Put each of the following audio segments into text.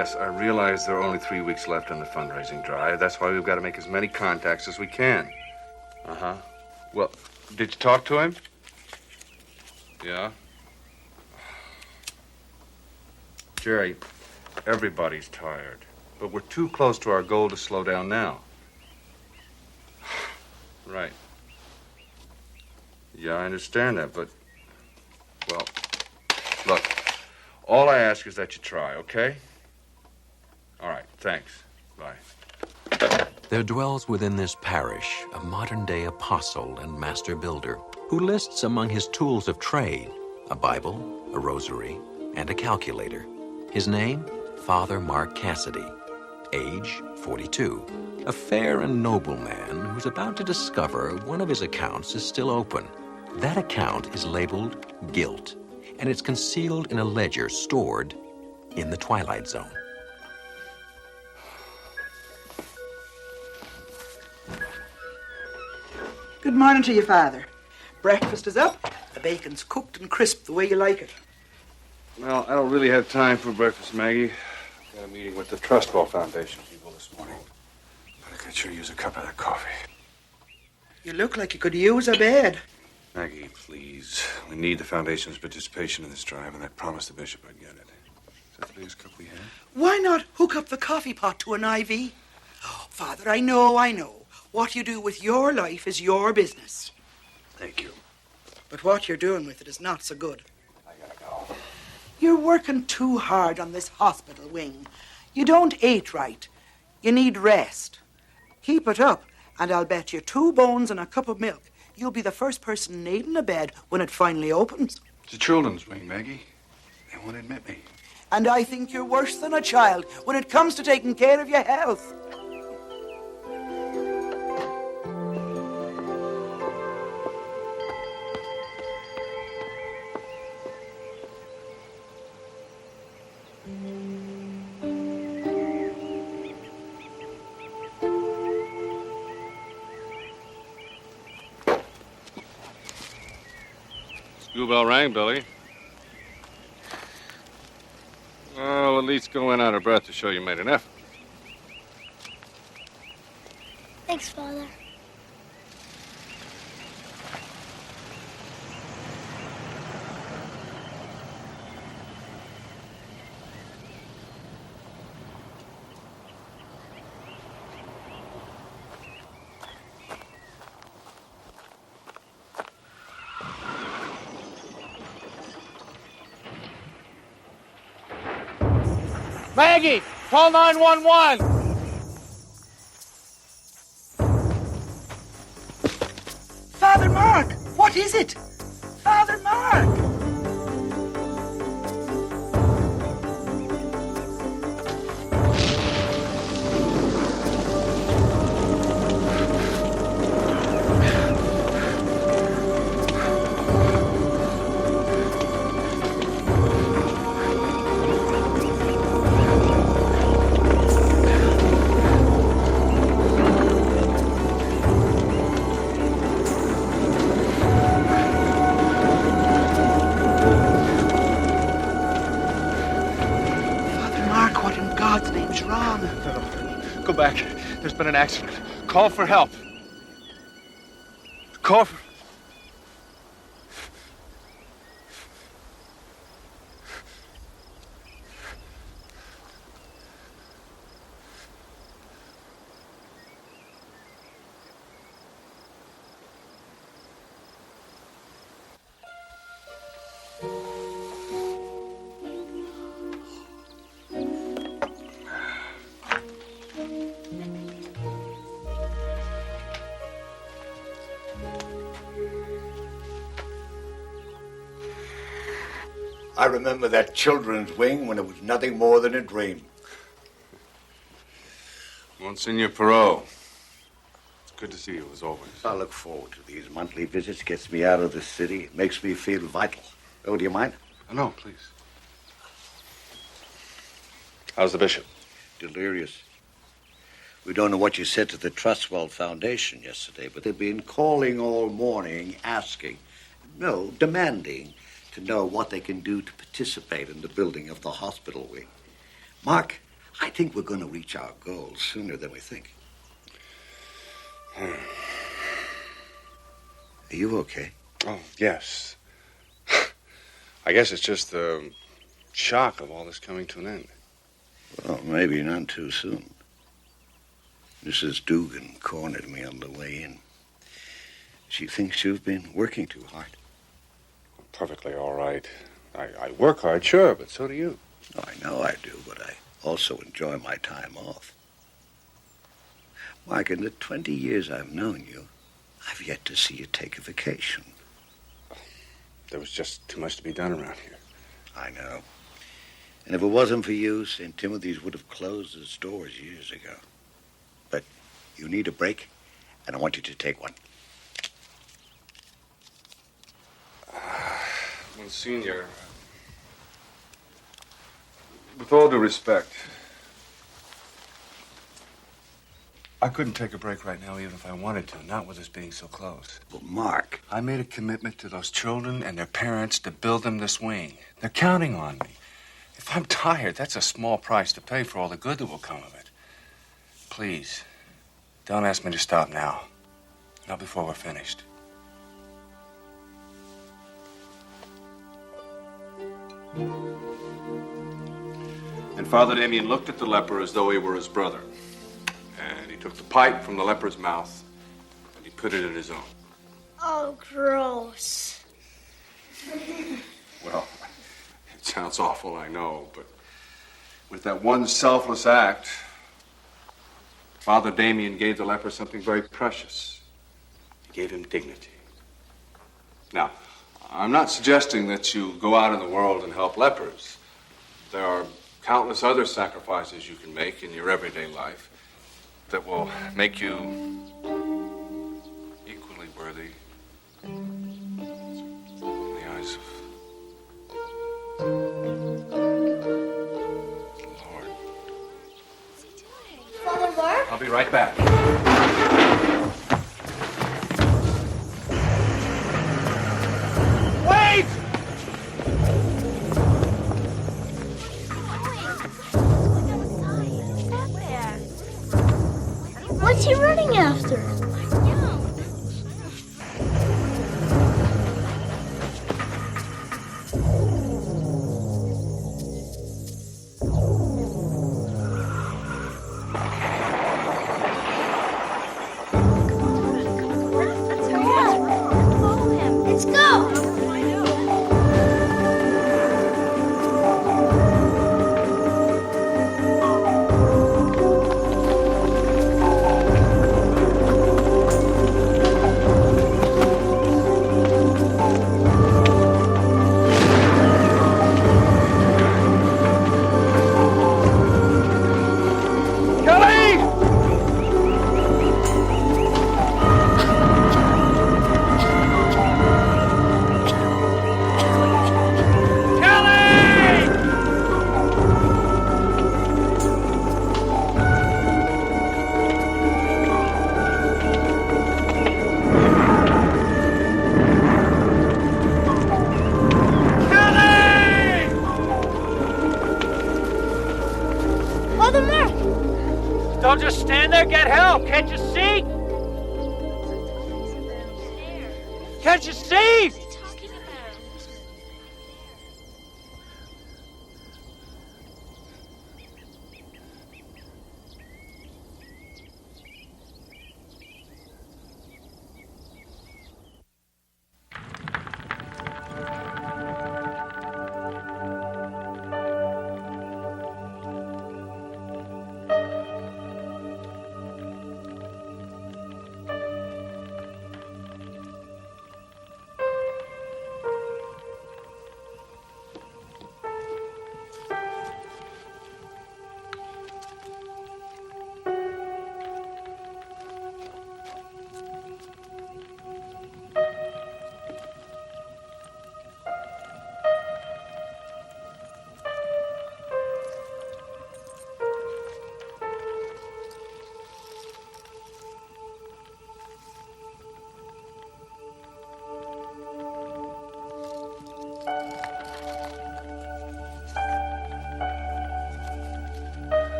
Yes, I realize there are only 3 weeks left in the fundraising drive. That's why we've got to make as many contacts as we can. Uh-huh. Well, did you talk to him? Yeah? Jerry, everybody's tired. But we're too close to our goal to slow down now. Right. Yeah, I understand that, but... Well, look, all I ask is that you try, okay? All right, thanks. Bye. There dwells within this parish a modern-day apostle and master builder who lists among his tools of trade a Bible, a rosary, and a calculator. His name, Father Mark Cassidy. Age, 42. A fair and noble man who's about to discover one of his accounts is still open. That account is labeled Guilt, and it's concealed in a ledger stored in the Twilight Zone. Good morning to you, Father. Breakfast is up. The bacon's cooked and crisp the way you like it. Well, I don't really have time for breakfast, Maggie. I've got a meeting with the Trust Ball Foundation people this morning. But I could sure use a cup of that coffee. You look like you could use a bed. Maggie, please. We need the Foundation's participation in this drive, and I promised the bishop I'd get it. Is that the biggest cup we have? Why not hook up the coffee pot to an IV? Oh, Father, I know. What you do with your life is your business. Thank you. But what you're doing with it is not so good. I gotta go. You're working too hard on this hospital wing. You don't eat right. You need rest. Keep it up, and I'll bet you 2 bones and a cup of milk you'll be the first person needing a bed when it finally opens. It's a children's wing, Maggie. They won't admit me. And I think you're worse than a child when it comes to taking care of your health. School bell rang, Billy. Well, at least go in out of breath to show you made an effort. Thanks, Father. Maggie, call 911. Father Mark, what is it? Father Mark! Go back. There's been an accident. Call for help. Call for... I remember that children's wing when it was nothing more than a dream. Monsignor Perot. It's good to see you, as always. I look forward to these monthly visits. Gets me out of the city. It makes me feel vital. Oh, do you mind? No, please. How's the bishop? Delirious. We don't know what you said to the Trustwell Foundation yesterday, but they've been calling all morning, asking, no, demanding to know what they can do to participate in the building of the hospital wing. Mark, I think we're going to reach our goals sooner than we think. Are you okay? Oh, yes. I guess it's just the shock of all this coming to an end. Well, maybe none too soon. Mrs. Dugan cornered me on the way in. She thinks you've been working too hard. Perfectly all right. I work hard, sure, but so do you. Oh, I know I do, but I also enjoy my time off. Mark, in the 20 years I've known you, I've yet to see you take a vacation. There was just too much to be done around here. I know. And if it wasn't for you, St. Timothy's would have closed its doors years ago. But you need a break, and I want you to take one. Monsignor, with all due respect, I couldn't take a break right now even if I wanted to, not with us being so close. But Mark, I made a commitment to those children and their parents to build them this wing. They're counting on me. If I'm tired, that's a small price to pay for all the good that will come of it. Please, don't ask me to stop now. Not before we're finished. And Father Damien looked at the leper as though he were his brother. And he took the pipe from the leper's mouth and he put it in his own. Oh, gross. Well, it sounds awful, I know, but with that one selfless act, Father Damien gave the leper something very precious. He gave him dignity. Now, I'm not suggesting that you go out in the world and help lepers. There are countless other sacrifices you can make in your everyday life that will make you equally worthy in the eyes of the Lord. Father Mark? I'll be right back. Wait! What's he running after? Let's go! Father Mark! Don't just stand there, get help! Can't you see? Can't you see?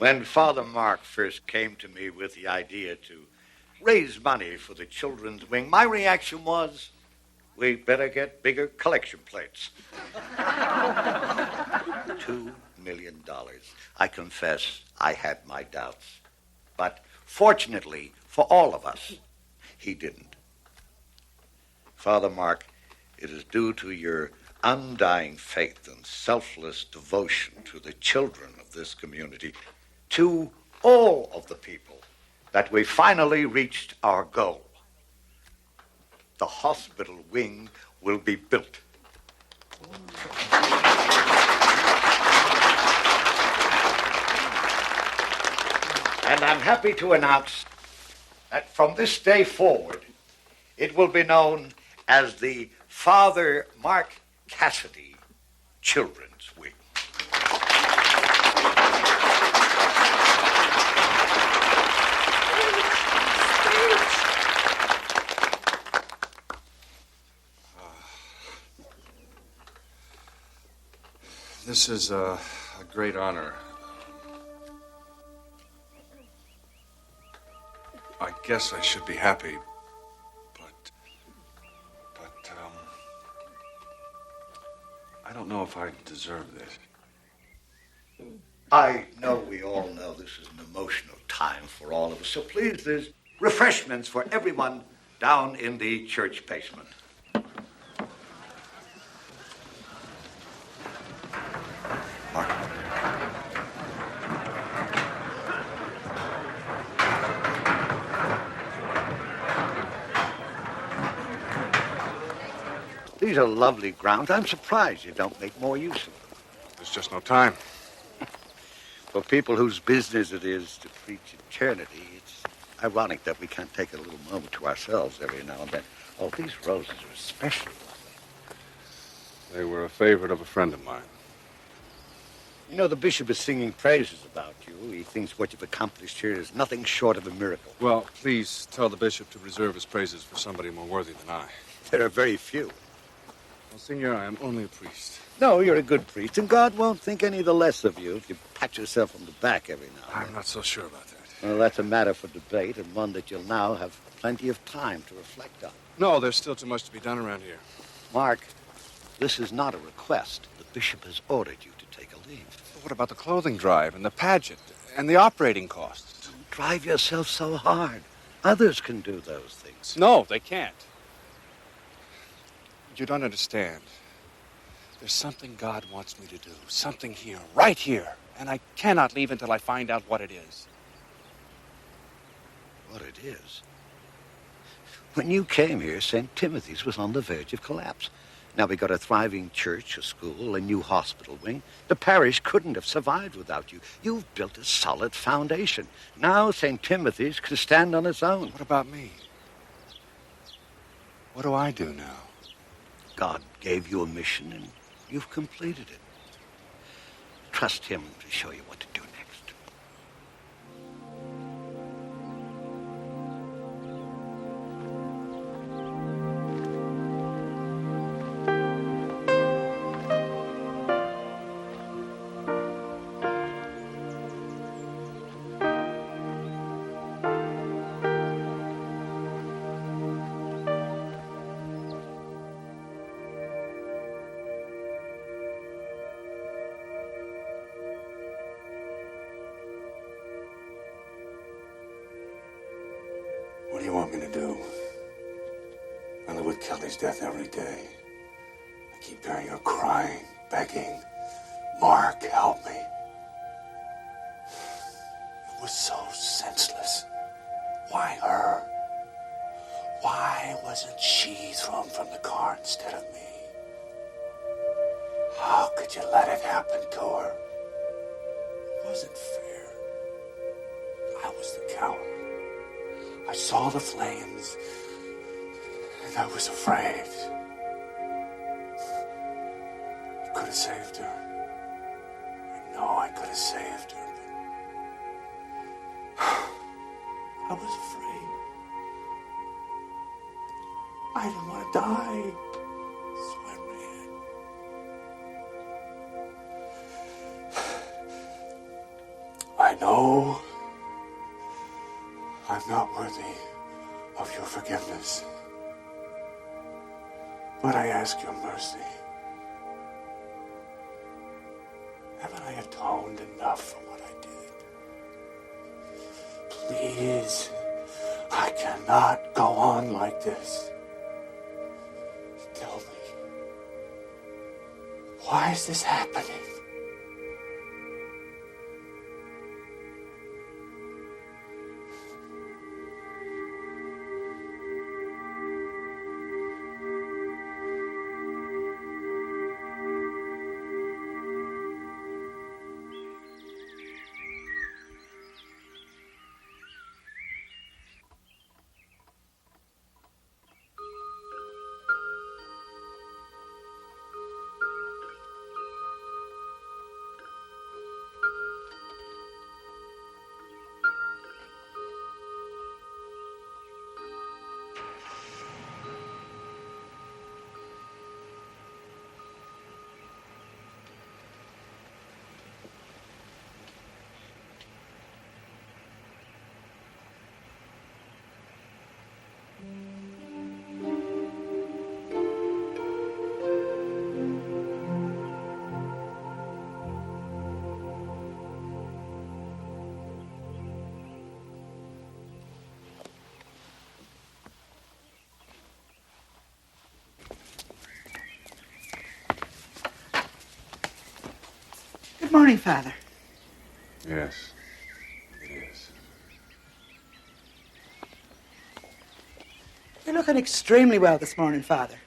When Father Mark first came to me with the idea to raise money for the children's wing, my reaction was, we better get bigger collection plates. $2 million. I confess I had my doubts. But fortunately for all of us, he didn't. Father Mark, it is due to your undying faith and selfless devotion to the children of this community, to all of the people, that we finally reached our goal. The hospital wing will be built. And I'm happy to announce that from this day forward, it will be known as the Father Mark Cassidy Children's Wing. This is a great honor. I guess I should be happy, but I don't know if I deserve this. I know we all know this is an emotional time for all of us, so please, there's refreshments for everyone down in the church basement. Mark. These are lovely grounds. I'm surprised you don't make more use of them. There's just no time. For people whose business it is to preach eternity, it's ironic that we can't take a little moment to ourselves every now and then. Oh, these roses are special. They were a favorite of a friend of mine. You know, the bishop is singing praises about you. He thinks what you've accomplished here is nothing short of a miracle. Well, please tell the bishop to reserve his praises for somebody more worthy than I. There are very few. Well, Senor, I am only a priest. No, you're a good priest, and God won't think any the less of you if you pat yourself on the back every now and then. I'm not so sure about that. Well, that's a matter for debate, and one that you'll now have plenty of time to reflect on. No, there's still too much to be done around here. Mark, this is not a request. The bishop has ordered you to take a leave. What about the clothing drive and the pageant and the operating costs? Don't drive yourself so hard. Others can do those things. No, they can't. You don't understand. There's something God wants me to do. Something here, right here. And I cannot leave until I find out what it is. What it is? When you came here, St. Timothy's was on the verge of collapse. Now we got a thriving church, a school, a new hospital wing. The parish couldn't have survived without you. You've built a solid foundation. Now St. Timothy's can stand on its own. What about me? What do I do now? God gave you a mission, and you've completed it. Trust him to show you what to do next. What do you want me to do? I live with Kelly's death every day. I keep hearing her crying, begging. Mark, help me. It was so senseless. Why her? Why wasn't she thrown from the car instead of me? How could you let it happen to her? It wasn't fair. I was the coward. I saw the flames, and I was afraid. I could have saved her. I know I could have saved her, but I was afraid. I didn't want to die, so I ran. I I know I'm not worthy of your forgiveness, but I ask your mercy. Haven't I atoned enough for what I did? Please, I cannot go on like this. Tell me, why is this happening? Good morning, Father. Yes, it is. You're looking extremely well this morning, Father.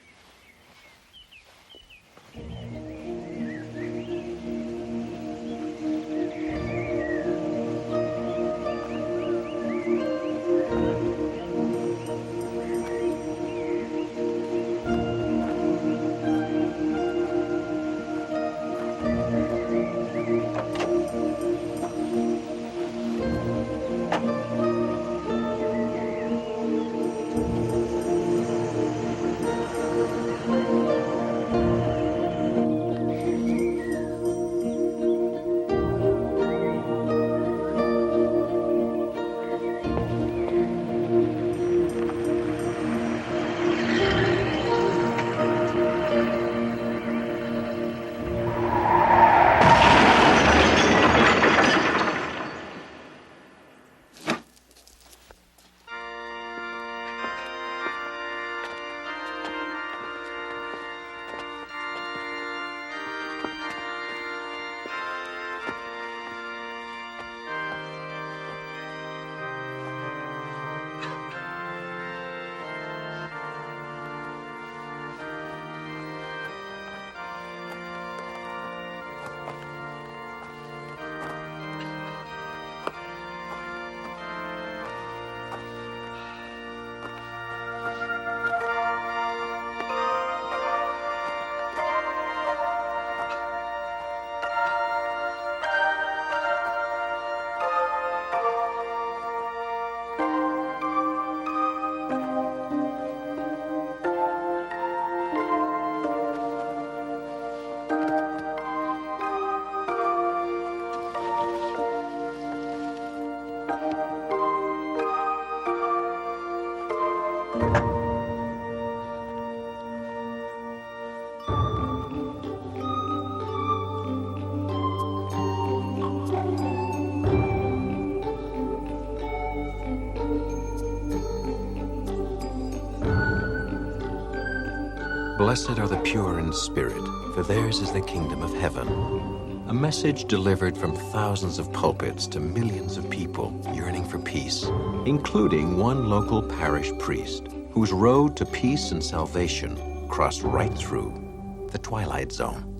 Blessed are the pure in spirit, for theirs is the kingdom of heaven. A message delivered from thousands of pulpits to millions of people yearning for peace, including one local parish priest whose road to peace and salvation crossed right through the Twilight Zone.